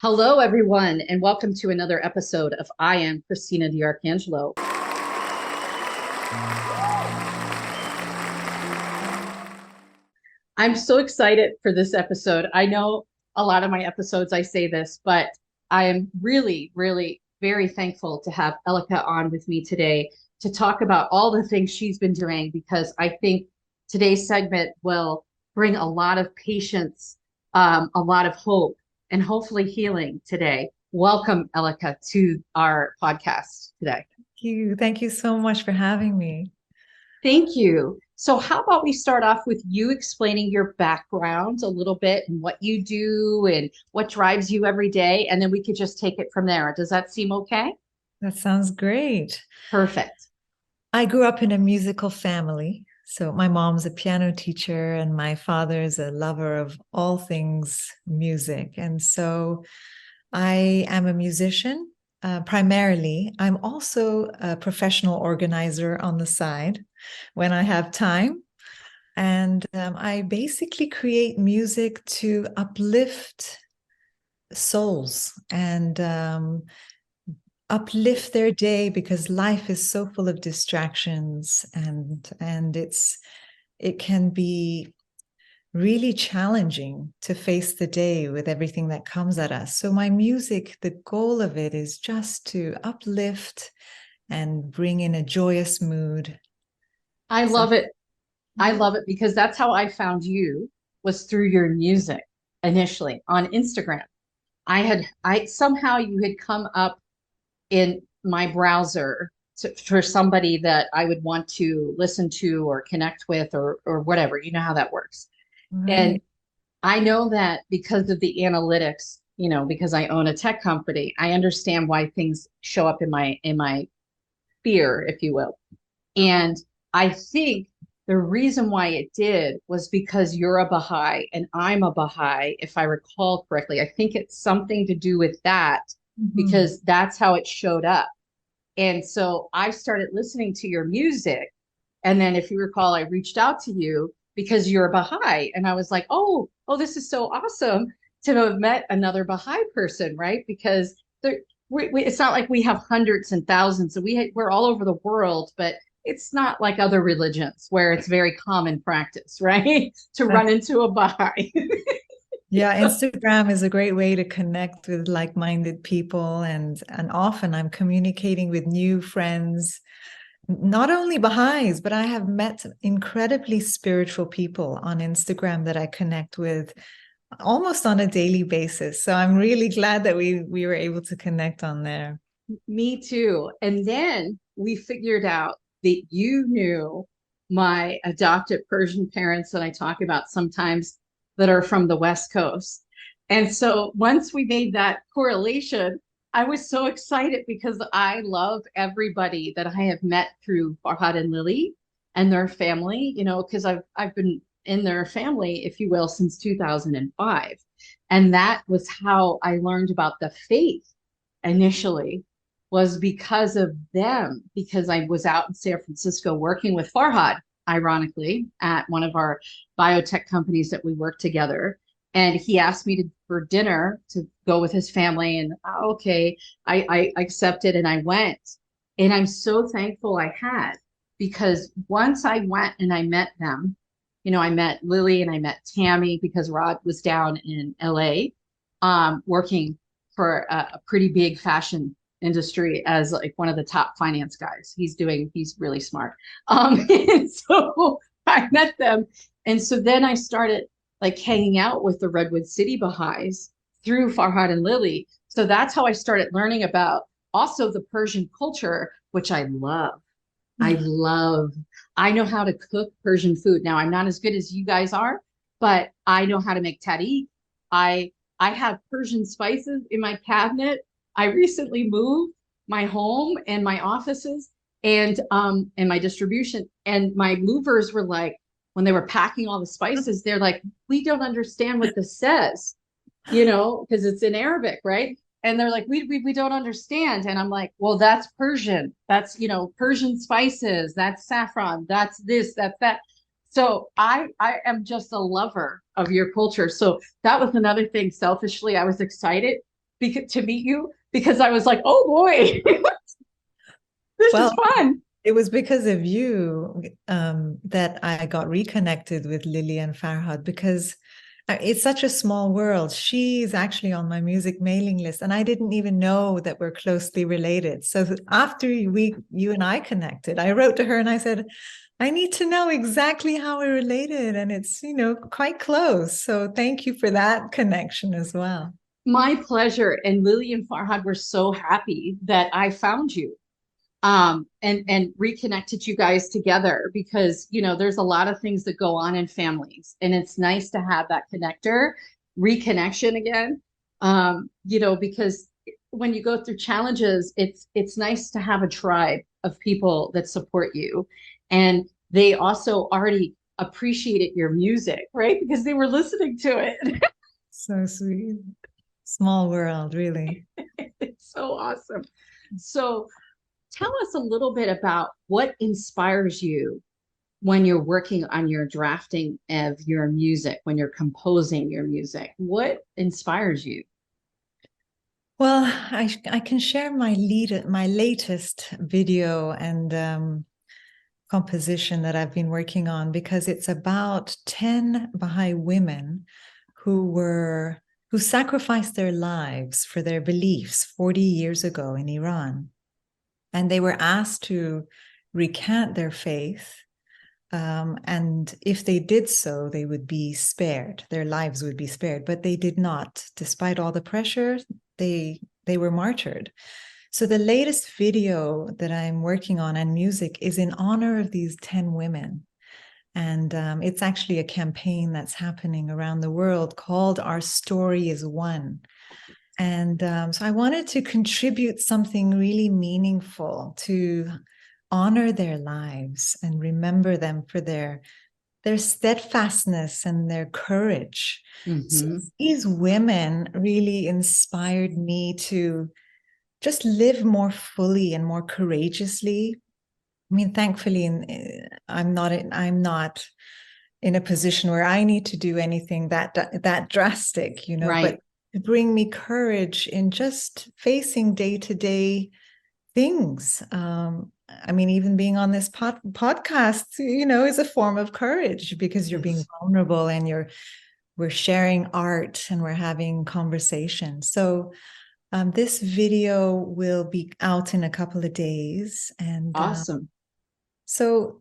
Hello, everyone, and welcome to another episode of I Am Christina DiArcangelo. I'm so excited for this episode. I know a lot of my episodes I say this, but I am really very thankful to have Elika on with me today to talk about all the things she's been doing because I think today's segment will bring a lot of patience, a lot of hope, and hopefully healing today. Welcome, Elika, to our podcast today. You. Thank you so much for having me. Thank you. So, how about we start off with you explaining your background a little bit and what you do and what drives you every day, and then we could just take it from there. Does that seem okay? That sounds great. Perfect. I grew up in a musical family. So my mom's a piano teacher and my father's a lover of all things music. And so I am a musician primarily. I'm also a professional organizer on the side when I have time. And I basically create music to uplift souls and uplift their day because life is so full of distractions and it can be really challenging to face the day with everything that comes at us. So my music, the goal of it is just to uplift and bring in a joyous mood. I So love it. I love it because that's how I found you was through your music initially on Instagram. I somehow you had come up in my browser for somebody that I would want to listen to or connect with or whatever. You know how that works. And right. I know that because of the analytics, because I own a tech company, I understand why things show up in my fear, if you will. And I think the reason why it did was because you're a Baha'i and I'm a Baha'i, if I recall correctly. I think it's something to do with that Mhm. because that's how it showed up. And so I started listening to your music. And then, if you recall, I reached out to you because you're a Baha'i. And I was like, this is so awesome to have met another Baha'i person, right? Because it's not like we have hundreds and thousands. So we're all over the world, but it's not like other religions where it's very common practice, right? To run That's into a Baha'i. Yeah, Instagram is a great way to connect with like-minded people and often I'm communicating with new friends, not only Baha'is, but I have met incredibly spiritual people on Instagram that I connect with almost on a daily basis. So I'm really glad that we were able to connect on there. Me too. And then we figured out that you knew my adopted Persian parents that I talk about sometimes that are from the West Coast. And so once we made that correlation, I was so excited because I love everybody that I have met through Farhad and Lily and their family, because I've been in their family, if you will, since 2005. And that was how I learned about the faith initially was because of them, because I was out in San Francisco working with Farhad, ironically, at one of our biotech companies that we work together. And he asked me for dinner to go with his family. And okay, I accepted and I went. And I'm so thankful I had because once I went and I met them, I met Lily and I met Tammy because Rod was down in LA working for a pretty big fashion industry as like one of the top finance guys. He's really smart. And so I met them. And so then I started like hanging out with the Redwood City Baha'is through Farhad and Lily. So that's how I started learning about also the Persian culture, which I love. I love. I know how to cook Persian food. Now I'm not as good as you guys are, but I know how to make tariq. I I have Persian spices in my cabinet. I recently moved my home and my offices and my distribution. And my movers were like, when they were packing all the spices, they're like, we don't understand what this says, because it's in Arabic, right? And they're like, we don't understand. And I'm like, well, that's Persian. That's, Persian spices. That's saffron. That's this, that's that. So I am just a lover of your culture. So that was another thing. Selfishly, I was excited to meet you, because I was like, oh boy, this is Well, fun. it was because of you that I got reconnected with Lily and Farhad, because it's such a small world. She's actually on my music mailing list, and I didn't even know that we're closely related. So after you and I connected, I wrote to her and I said, I need to know exactly how we're related, and it's, quite close. So thank you for that connection as well. My pleasure. And Lily and Farhad were so happy that I found you, and reconnected you guys together, because there's a lot of things that go on in families, and it's nice to have that reconnection again. Because when you go through challenges, it's nice to have a tribe of people that support you, and they also already appreciated your music, right? Because they were listening to it. So sweet. Small world, really. It's so awesome. So tell us a little bit about what inspires you when you're working on your drafting of your music, when you're composing your music. What inspires you? Well, I can share my latest video and composition that I've been working on, because it's about 10 Baha'i women who sacrificed their lives for their beliefs 40 years ago in Iran. And they were asked to recant their faith. And if they did so, they would be spared. Their lives would be spared, but they did not. Despite all the pressure, they were martyred. So the latest video that I'm working on and music is in honor of these 10 women. And it's actually a campaign that's happening around the world called Our Story is One. And so I wanted to contribute something really meaningful to honor their lives and remember them for their steadfastness and their courage. So Mm-hmm. these women really inspired me to just live more fully and more courageously. I mean, thankfully, I'm not in a position where I need to do anything that drastic, Right. but to bring me courage in just facing day-to-day things. I mean, even being on this podcast, is a form of courage, because you're being vulnerable and we're sharing art and we're having conversation. So this video will be out in a couple of days. And Awesome. so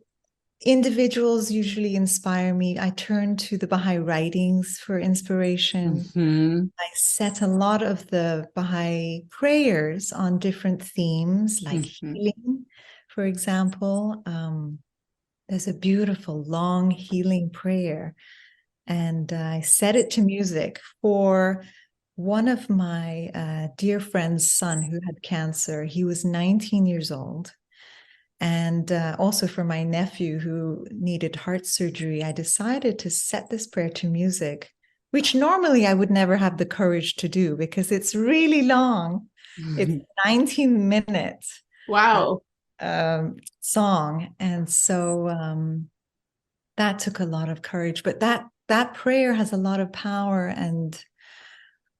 individuals usually inspire me. I turn to the Baha'i writings for inspiration. Mm-hmm. I set a lot of the Baha'i prayers on different themes, like Mm-hmm. healing, for example. There's a beautiful long healing prayer, and I set it to music for one of my dear friend's son who had cancer. He was 19 years old. And also for my nephew who needed heart surgery, I decided to set this prayer to music, which normally I would never have the courage to do because it's really long. It's 19 minutes Wow. song. And so that took a lot of courage. But that prayer has a lot of power, and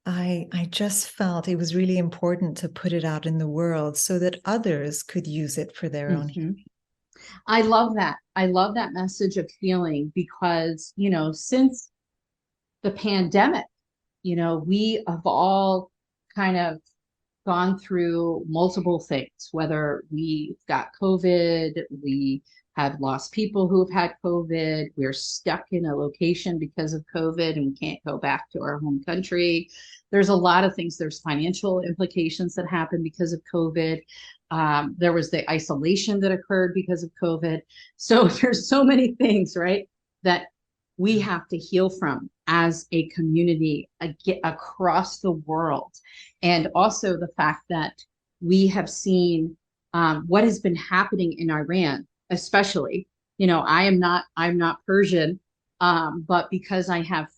I just felt it was really important to put it out in the world so that others could use it for their own. Mm-hmm. I love that. I love that message of healing, because, since the pandemic, we have all kind of gone through multiple things, whether we got COVID, we have lost people who have had COVID, we're stuck in a location because of COVID and we can't go back to our home country. There's a lot of things. There's financial implications that happen because of COVID. There was the isolation that occurred because of COVID. So there's so many things, right, that we have to heal from as a community across the world. And also the fact that we have seen what has been happening in Iran, especially. I'm not Persian, but because I have,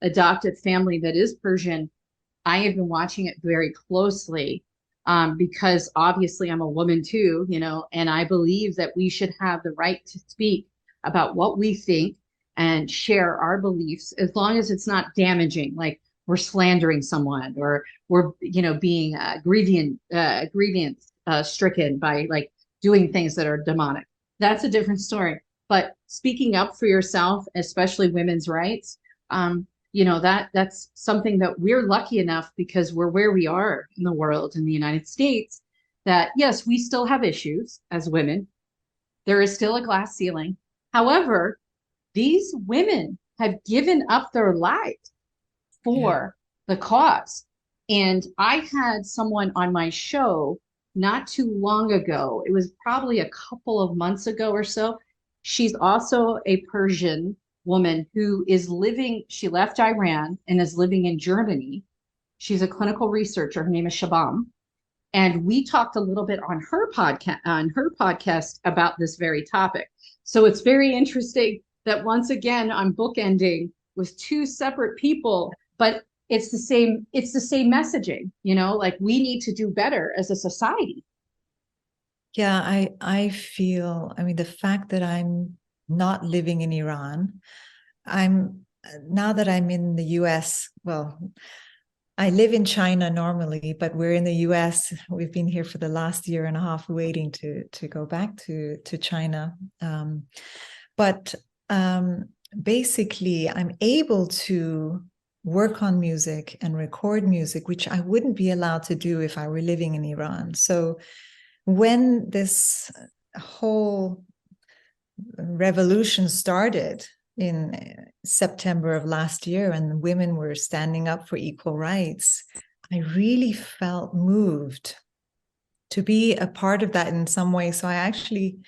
adopted family that is Persian, I have been watching it very closely, because obviously I'm a woman too, and I believe that we should have the right to speak about what we think and share our beliefs, as long as it's not damaging. Like, we're slandering someone, or we're, being grievance stricken by like doing things that are demonic. That's a different story. But speaking up for yourself, especially women's rights, that's something that we're lucky enough, because we're where we are in the world, in the United States, that yes, we still have issues as women. There is still a glass ceiling. However, these women have given up their lives for the cause. And I had someone on my show not too long ago. It was probably a couple of months ago or so. She's also a Persian woman who is living, she left Iran and is living in Germany. She's a clinical researcher. Her name is Shabam. And we talked a little bit on her podcast about this very topic. So it's very interesting that once again I'm bookending with two separate people, but it's the same messaging, like we need to do better as a society. Yeah, I feel, I mean, the fact that I'm not living in Iran, now that I'm in the US, well, I live in China normally, but we're in the US. We've been here for the last year and a half waiting to go back to China. But basically, I'm able to work on music and record music, which I wouldn't be allowed to do if I were living in Iran. So when this whole revolution started in September of last year, and women were standing up for equal rights, I really felt moved to be a part of that in some way. So I actually,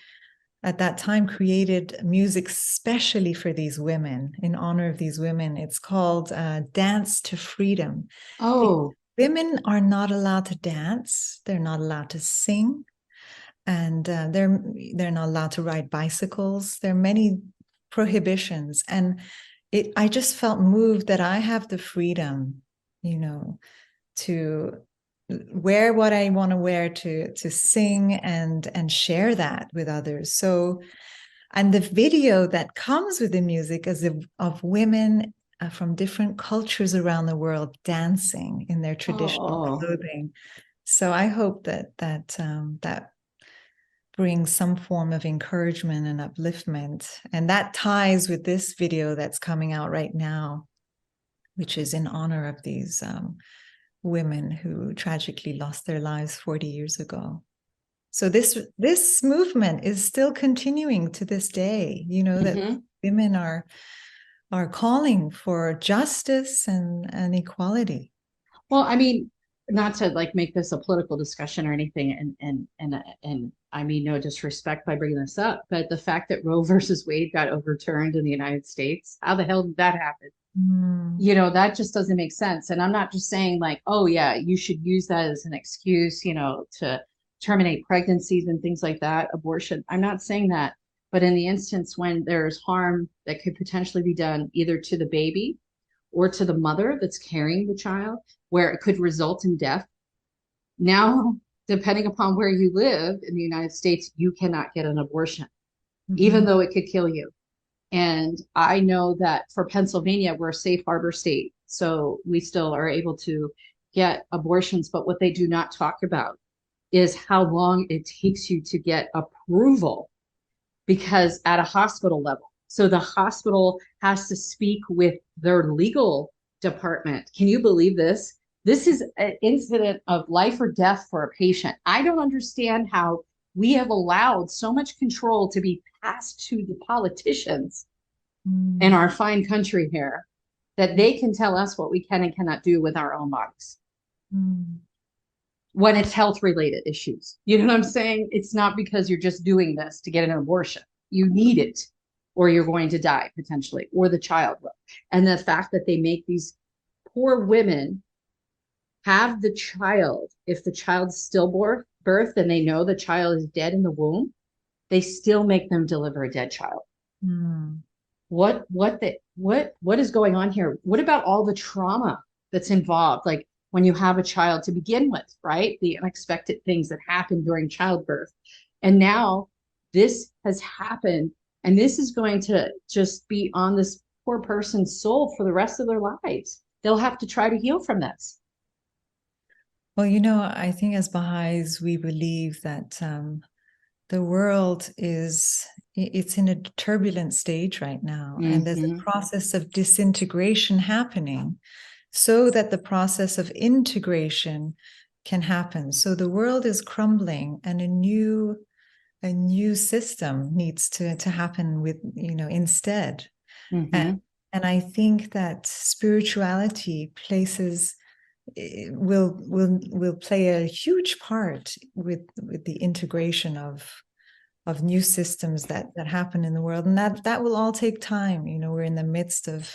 at that time, created music specially for these women, in honor of these women. It's called Dance to Freedom. Oh, women are not allowed to dance. They're not allowed to sing. And they're not allowed to ride bicycles. There are many prohibitions. And I just felt moved that I have the freedom, to wear what I want to wear, to sing and share that with others. So, and the video that comes with the music is of women from different cultures around the world dancing in their traditional clothing. So I hope that brings some form of encouragement and upliftment. And that ties with this video that's coming out right now, which is in honor of these women who tragically lost their lives 40 years ago. So this movement is still continuing to this day, that women are calling for justice and equality. Well, I mean, not to like make this a political discussion or anything, and I mean no disrespect by bringing this up, but the fact that Roe versus Wade got overturned in the United States, how the hell did that happen? That just doesn't make sense. And I'm not just saying like, oh yeah, you should use that as an excuse, to terminate pregnancies and things like that, abortion. I'm not saying that, but in the instance when there's harm that could potentially be done either to the baby or to the mother that's carrying the child, where it could result in death. Now, depending upon where you live in the United States, you cannot get an abortion, even though it could kill you. And I know that for Pennsylvania, we're a safe harbor state. So we still are able to get abortions. But what they do not talk about is how long it takes you to get approval, because at a hospital level. So the hospital has to speak with their legal department. Can you believe this? This is an incident of life or death for a patient. I don't understand how we have allowed so much control to be passed to the politicians in our fine country here, that they can tell us what we can and cannot do with our own bodies. When it's health related issues. You know what I'm saying? It's not because you're just doing this to get an abortion. You need it, or you're going to die potentially, or the child will. And the fact that they make these poor women have the child, if the child's stillbirth and they know the child is dead in the womb, they still make them deliver a dead child. What is going on here? What about all the trauma that's involved? Like when you have a child to begin with, right? The unexpected things that happen during childbirth. And now this has happened, and this is going to just be on this poor person's soul for the rest of their lives. they'll have to try to heal from this. Well, I think as Baha'is, we believe that the world it's in a turbulent stage right now, and there's a process of disintegration happening so that the process of integration can happen. So the world is crumbling, and a new system needs to happen with, instead. And I think that spirituality will play a huge part with the integration of new systems that happen in the world, and that will all take time. We're in the midst of,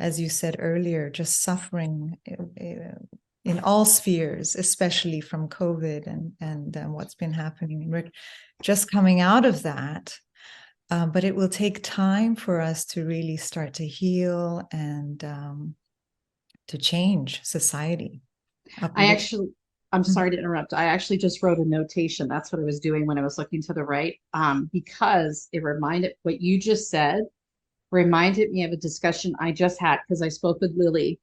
as you said earlier, just suffering in all spheres, especially from COVID and what's been happening. We're just coming out of that, but it will take time for us to really start to heal and to change society. I'm sorry to interrupt. I actually just wrote a notation. That's what I was doing when I was looking to the right, because it reminded what you just said reminded me of a discussion I just had, because I spoke with Lily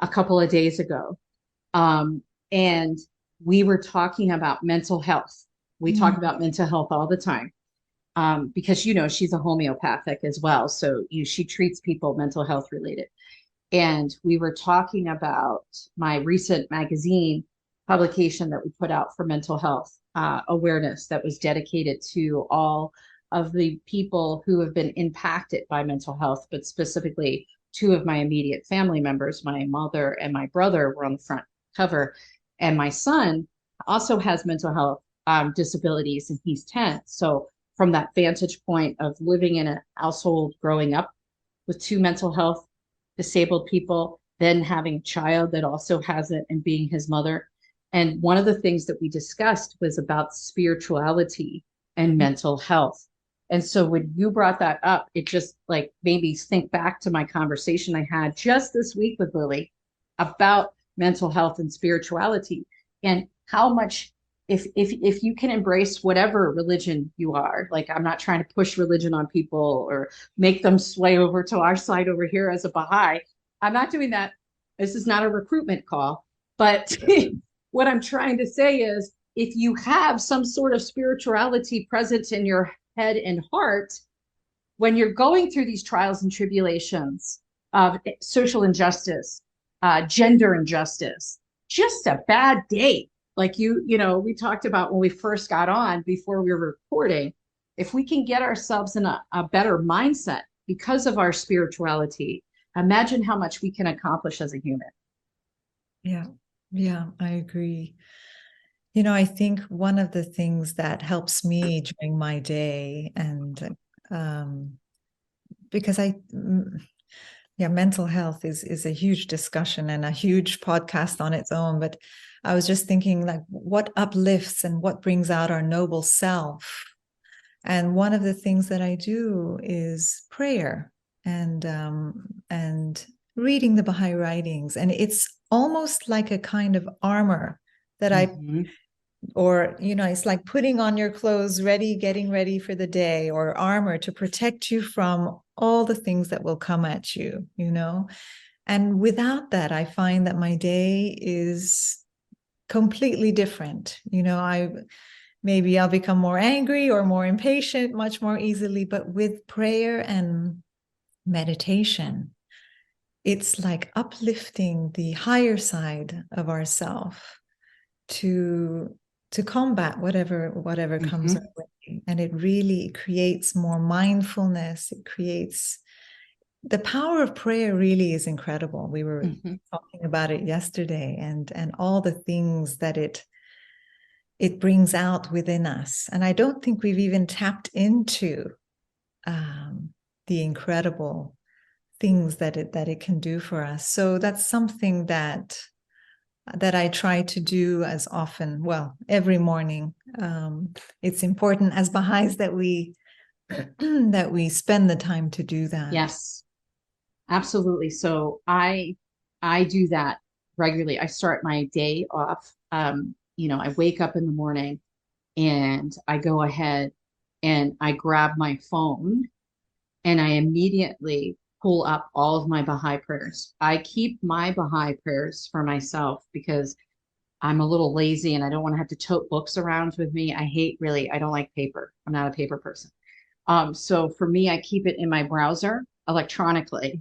a couple of days ago. And we were talking about mental health. We talk about mental health all the time, because, she's a homeopathic as well. So she treats people mental health related. And we were talking about my recent magazine publication that we put out for mental health awareness that was dedicated to all of the people who have been impacted by mental health, but specifically two of my immediate family members, my mother and my brother, were on the front cover. And my son also has mental health disabilities, and he's 10. So from that vantage point of living in a household growing up with two mental health disabled people, then having a child that also has it and being his mother. And one of the things that we discussed was about spirituality and mental health. And so when you brought that up, it just like made me think back to my conversation I had just this week with Lily about mental health and spirituality, and how much if you can embrace whatever religion you are, like I'm not trying to push religion on people or make them sway over to our side over here as a Baha'i. I'm not doing that. This is not a recruitment call. But what I'm trying to say is, if you have some sort of spirituality present in your head and heart, when you're going through these trials and tribulations of social injustice, gender injustice, just a bad day. Like we talked about when we first got on before we were recording, if we can get ourselves in a better mindset because of our spirituality, imagine how much we can accomplish as a human. Yeah, I agree. I think one of the things that helps me during my day, and because mental health is a huge discussion and a huge podcast on its own, but I was just thinking, like, what uplifts and what brings out our noble self. And one of the things that I do is prayer and reading the Baha'i writings. And it's almost like a kind of armor that it's like putting on your clothes, getting ready for the day, or armor to protect you from all the things that will come at you, And without that, I find that my day is completely different. Maybe I'll become more angry or more impatient much more easily, but with prayer and meditation, it's like uplifting the higher side of ourself to combat whatever comes our way. And it really creates more mindfulness. It creates the power of prayer. Really is incredible. We were talking about it yesterday, and all the things that it brings out within us. And I don't think we've even tapped into the incredible things that it can do for us. So that's something that I try to do as often, every morning. It's important as Baha'is that we spend the time to do that. Yes, absolutely. So I do that regularly. I start my day off. I wake up in the morning and I go ahead and I grab my phone and I immediately pull up all of my Baha'i prayers. I keep my Baha'i prayers for myself because I'm a little lazy and I don't want to have to tote books around with me. I don't like paper. I'm not a paper person. So for me, I keep it in my browser electronically,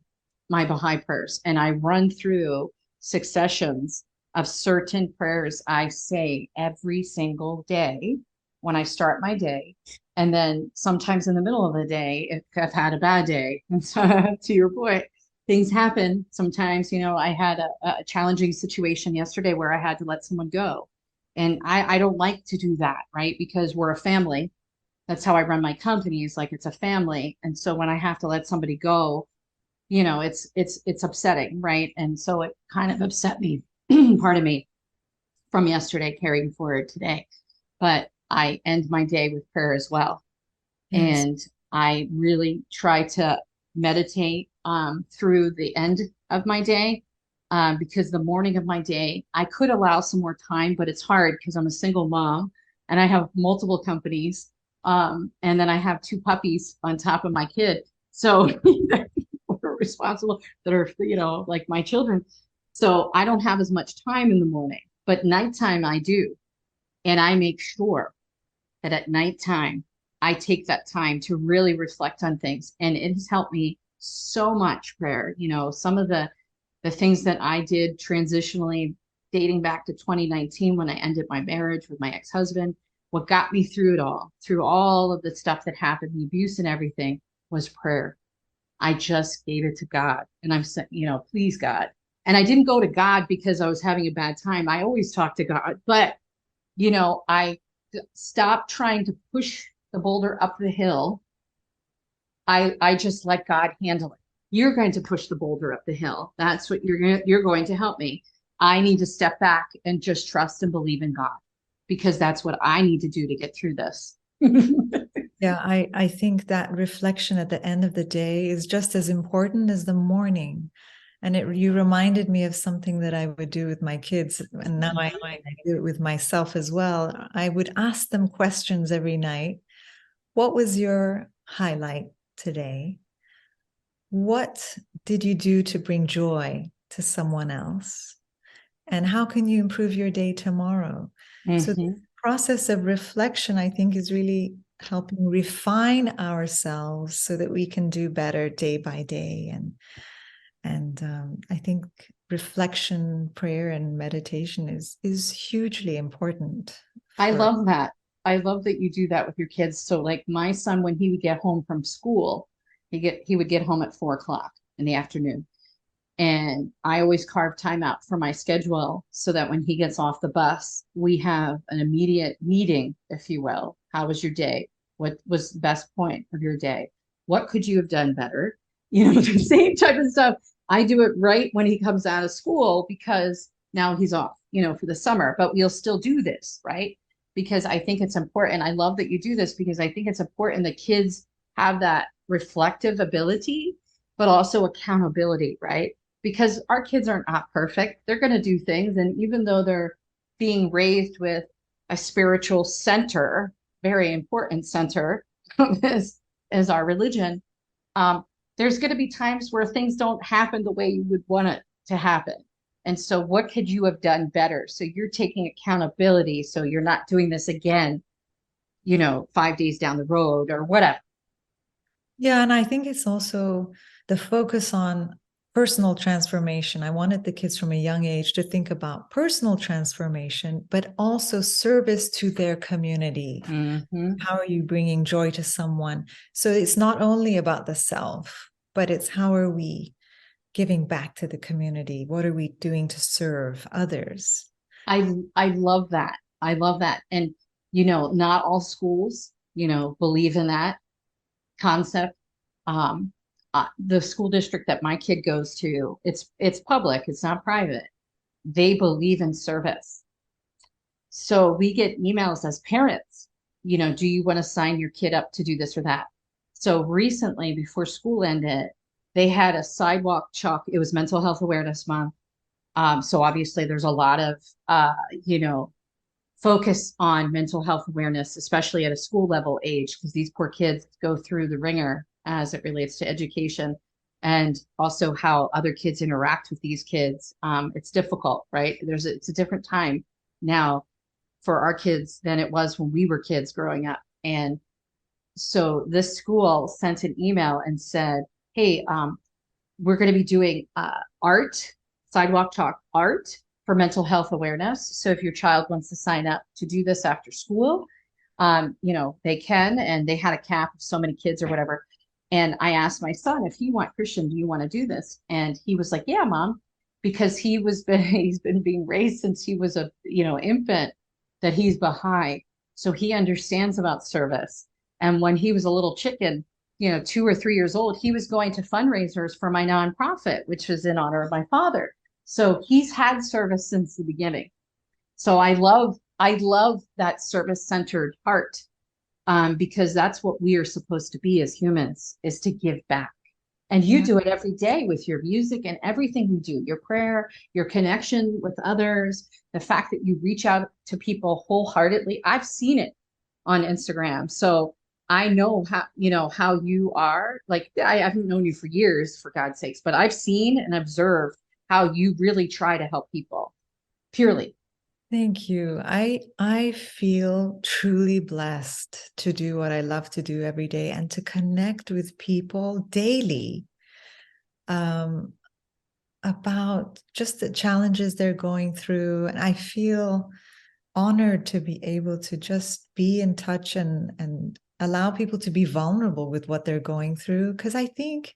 my Baha'i prayers, and I run through successions of certain prayers I say every single day when I start my day. And then sometimes in the middle of the day, if I've had a bad day, and so to your point, things happen. Sometimes, I had a challenging situation yesterday where I had to let someone go. And I don't like to do that, right? Because we're a family. That's how I run my company, is like it's a family. And so when I have to let somebody go, it's upsetting, right? And so it kind of upset me, pardon me, from yesterday carrying forward today. But I end my day with prayer as well. Yes. And I really try to meditate through the end of my day, because the morning of my day, I could allow some more time, but it's hard because I'm a single mom and I have multiple companies. And then I have two puppies on top of my kid. So we're responsible that are, like my children. So I don't have as much time in the morning, but nighttime I do. And I make sure that at nighttime, I take that time to really reflect on things. And it has helped me so much, prayer. Some of the things that I did transitionally dating back to 2019 when I ended my marriage with my ex-husband, what got me through it all, through all of the stuff that happened, the abuse and everything, was prayer. I just gave it to God. And I'm saying, please, God. And I didn't go to God because I was having a bad time. I always talk to God, but I stopped trying to push the boulder up the hill. I just let God handle it. You're going to push the boulder up the hill. That's what you're going to help me. I need to step back and just trust and believe in God, because that's what I need to do to get through this. Yeah, I think that reflection at the end of the day is just as important as the morning. And you reminded me of something that I would do with my kids, and now I do it with myself as well. I would ask them questions every night. What was your highlight today? What did you do to bring joy to someone else? And how can you improve your day tomorrow? Mm-hmm. So the process of reflection, I think, is really helping refine ourselves so that we can do better day by day. And I think reflection, prayer, and meditation is hugely important. I love that. I love that you do that with your kids. So like my son, when he would get home from school, he would get home at 4 o'clock in the afternoon. And I always carve time out for my schedule so that when he gets off the bus, we have an immediate meeting, if you will. How was your day? What was the best point of your day? What could you have done better? The same type of stuff. I do it right when he comes out of school because now he's off, for the summer, but we'll still do this, right? Because I think it's important. I love that you do this because I think it's important that kids have that reflective ability, but also accountability, right? Because our kids are not perfect. They're going to do things. And even though they're being raised with a spiritual center, very important center, as our religion, there's going to be times where things don't happen the way you would want it to happen. And so what could you have done better? So you're taking accountability. So you're not doing this again, 5 days down the road or whatever. Yeah, and I think it's also the focus on personal transformation. I wanted the kids from a young age to think about personal transformation, but also service to their community. Mm-hmm. How are you bringing joy to someone? So it's not only about the self, but it's how are we giving back to the community? What are we doing to serve others? I love that. I love that. And, not all schools, believe in that concept. The school district that my kid goes to, it's public, it's not private. They believe in service. So we get emails as parents, do you want to sign your kid up to do this or that? So recently, before school ended, they had a sidewalk chalk. It was Mental Health Awareness Month. So obviously there's a lot of, focus on mental health awareness, especially at a school level age, because these poor kids go through the ringer as it relates to education. and also how other kids interact with these kids. It's difficult, right? It's a different time now for our kids than it was when we were kids growing up. And so this school sent an email and said, hey, we're going to be doing art, sidewalk talk art for mental health awareness. So if your child wants to sign up to do this after school, they can, and they had a cap of so many kids or whatever. And I asked my son, if you want, Christian, do you want to do this? And he was like, yeah, mom, because he's been being raised since he was a, infant, that he's Bahá'í. So he understands about service. And when he was a little chicken, 2 or 3 years old, he was going to fundraisers for my nonprofit, which was in honor of my father. So he's had service since the beginning. So I love that service-centered heart, because that's what we are supposed to be as humans, is to give back. And you do it every day with your music and everything you do, your prayer, your connection with others, the fact that you reach out to people wholeheartedly. I've seen it on Instagram. So I know how you are. Like, I haven't known you for years, for God's sakes, but I've seen and observed how you really try to help people purely. Thank you. I feel truly blessed to do what I love to do every day and to connect with people daily about just the challenges they're going through. And I feel honored to be able to just be in touch and allow people to be vulnerable with what they're going through. Because I think,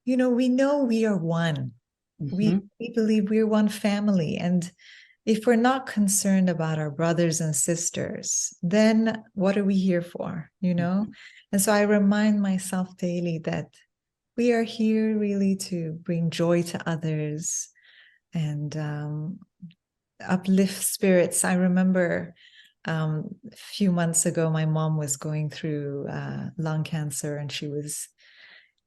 we know we are one. Mm-hmm. We believe we're one family. And if we're not concerned about our brothers and sisters, then what are we here for, Mm-hmm. And so I remind myself daily that we are here really to bring joy to others and uplift spirits. I remember a few months ago, my mom was going through lung cancer and she was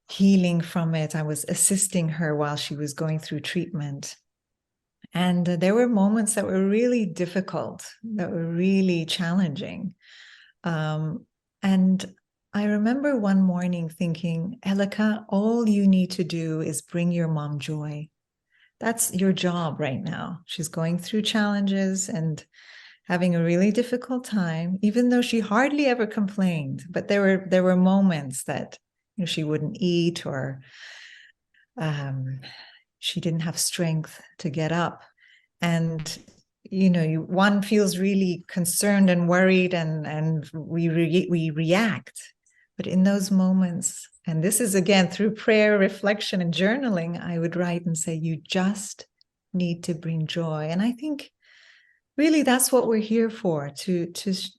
healing from it. I was assisting her while she was going through treatment. And there were moments that were really difficult, that were really challenging. And I remember one morning thinking, Elika, all you need to do is bring your mom joy. That's your job right now. She's going through challenges and having a really difficult time, even though she hardly ever complained. But there were moments that she wouldn't eat, or she didn't have strength to get up. And, one feels really concerned and worried, and we react. But in those moments, and this is again through prayer, reflection, and journaling, I would write and say, you just need to bring joy. And I think really that's what we're here for, to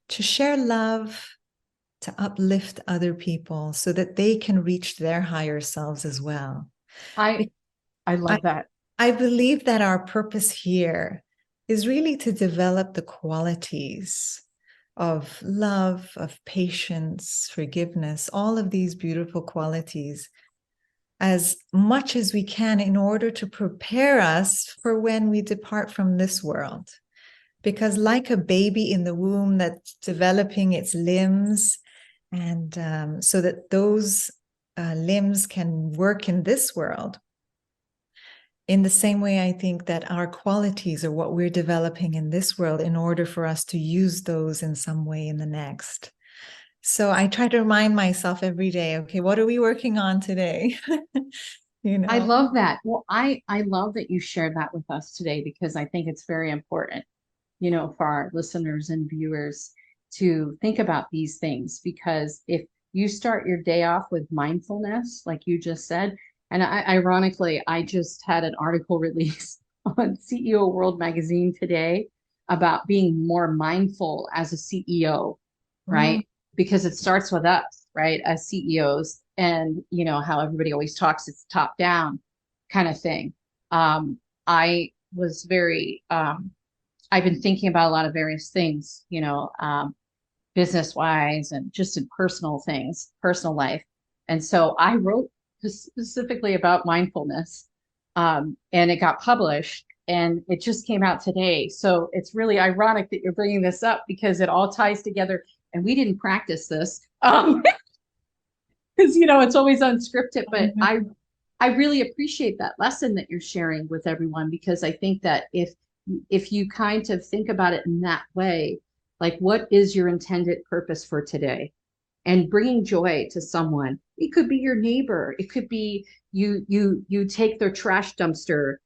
share love, to uplift other people so that they can reach their higher selves as well. I love that. I believe that our purpose here is really to develop the qualities of love, of patience, forgiveness, all of these beautiful qualities as much as we can in order to prepare us for when we depart from this world. Because like a baby in the womb that's developing its limbs, and so that those limbs can work in this world, in the same way, I think that our qualities are what we're developing in this world in order for us to use those in some way in the next. So I try to remind myself every day, okay, what are we working on today? I love that. Well, I love that you shared that with us today, because I think it's very important, for our listeners and viewers to think about these things. Because if you start your day off with mindfulness, like you just said, and ironically, I just had an article released on CEO World Magazine today about being more mindful as a CEO, right? Because it starts with us, right? As CEOs, and how everybody always talks, it's top down kind of thing. I was very, I've been thinking about a lot of various things, business wise and just in personal things, personal life. And so I wrote specifically about mindfulness, and it got published, and it just came out today. So it's really ironic that you're bringing this up, because it all ties together, and we didn't practice this, because it's always unscripted. But I really appreciate that lesson that you're sharing with everyone, because I think that if you kind of think about it in that way, like what is your intended purpose for today? And bringing joy to someone. It could be your neighbor. It could be you take their trash dumpster,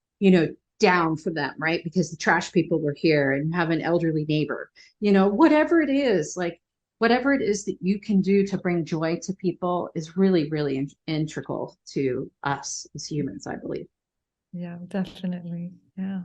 down for them, right? Because the trash people were here, and you have an elderly neighbor, whatever it is, like whatever it is that you can do to bring joy to people is really, really integral to us as humans, I believe. Yeah, definitely. Yeah.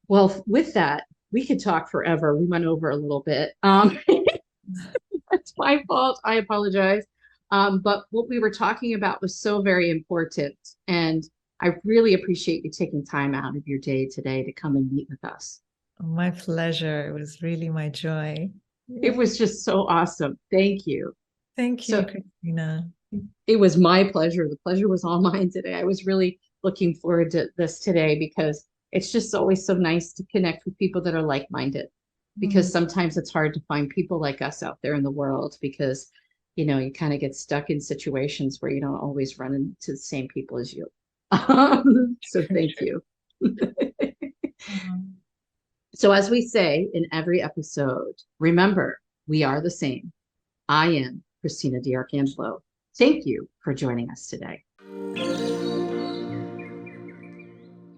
Well, with that, we could talk forever. We went over a little bit. That's my fault. I apologize. But what we were talking about was so very important. And I really appreciate you taking time out of your day today to come and meet with us. My pleasure. It was really my joy. It was just so awesome. Thank you. Thank you, So Christina. it was my pleasure. The pleasure was all mine today. I was really looking forward to this today, because it's just always so nice to connect with people that are like-minded, because sometimes it's hard to find people like us out there in the world, because you kind of get stuck in situations where you don't always run into the same people as you. So thank you. So as we say in every episode, remember, we are the same. I am Christina DiArcangelo. Thank you for joining us today.